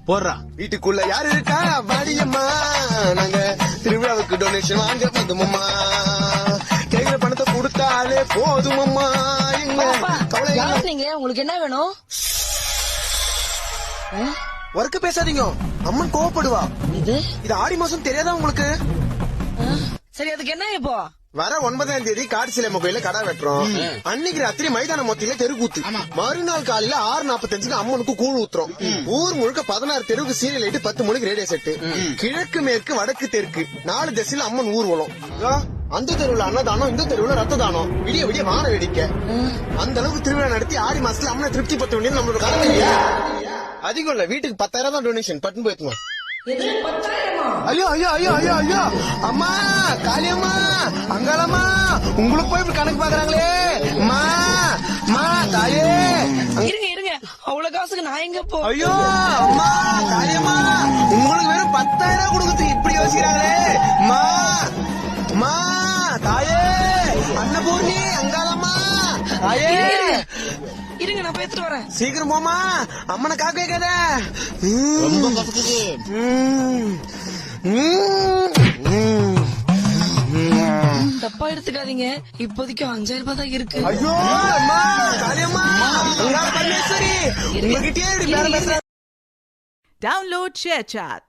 போடுறா. வீட்டுக்குள்ள யாரு இருக்கா வாடியம்மா, நாங்க திருவிழாவுக்கு டொனேஷன் வாங்க வந்தோம்மா, கையில பணத்தை கொடுத்தாலே போதுமம்மா. நீங்க உங்களுக்கு என்ன வேணும்? ஒர்க்கு பேசாதீங்க, அம்மன் கோவப்படுவா. இது ஆடி மாசம் தெரியாதா உங்களுக்கு? சரி, அதுக்கு என்ன இப்போ? வர 9ஆம் தேதி காட்டுசிலம்ம கோயில கடை வெட்டுறோம். அன்னைக்கு ராத்திரி மைதான மொத்தியில தெருக்கூத்து. மறுநாள் காலையில 6:45 அம்மனுக்கு கூழ் ஊத்துறோம். ஊர் முழுக்க 16 தெருவுக்கு சீரியல் லைட், 10 மணிக்கு ரேடியோ செட்டு. கிழக்கு மேற்கு வடக்கு தெற்கு 4 திசையில அம்மன் ஊர்வலம். அந்த தெருவுல அன்னதானம், இந்த தெருவுல ரத்த தானம், விடிய விடிய வான வேடிக்கை. அந்த அளவுக்கு திருவிழா நடத்தி ஆடி மாசத்துல அம்மனை திருப்தி பத்த வேண்டியது நம்மளோட கடமை. அதிகம் இல்ல, வீட்டுக்கு 10,000 தான் டொனேஷன். பட்டுன்னு போயிடுமா? ஐயோ ஐயோ ஐயோ ஐயோ ஐயோ, அம்மா காளியம்மா அங்காளம்மா, உங்களுக்கு போய் இப்படி கணக்கு பாக்குறாங்களே. அம்மா அம்மா தாயே, இருங்க இருங்க, அவ்வளவு காசுக்கு நான் எங்க போ? ஐயோ அம்மா காளியம்மா, உங்களுக்கு வெறும் 10,000 கொடுக்குறது இப்படி யோசிக்கிறாங்களே. அம்மா அம்மா தாயே, அன்னபூர்ணி அங்காளம்மா தாயே. இருங்க, நான் பேத்துட்டு வரேன். சீக்கிரம் போமா, அம்மனை காக்க வைக்காத. ரொம்ப கத்துக்குது. தப்பா எடுத்துக்காதீங்க, இப்போதைக்கு 5,000 ரூபாய் தான் இருக்கு. ஐயோ அம்மா காளியம்மா பரமேஸ்வரி, உங்ககிட்டயே இப்படி பேர பேசுற. Download ShareChat.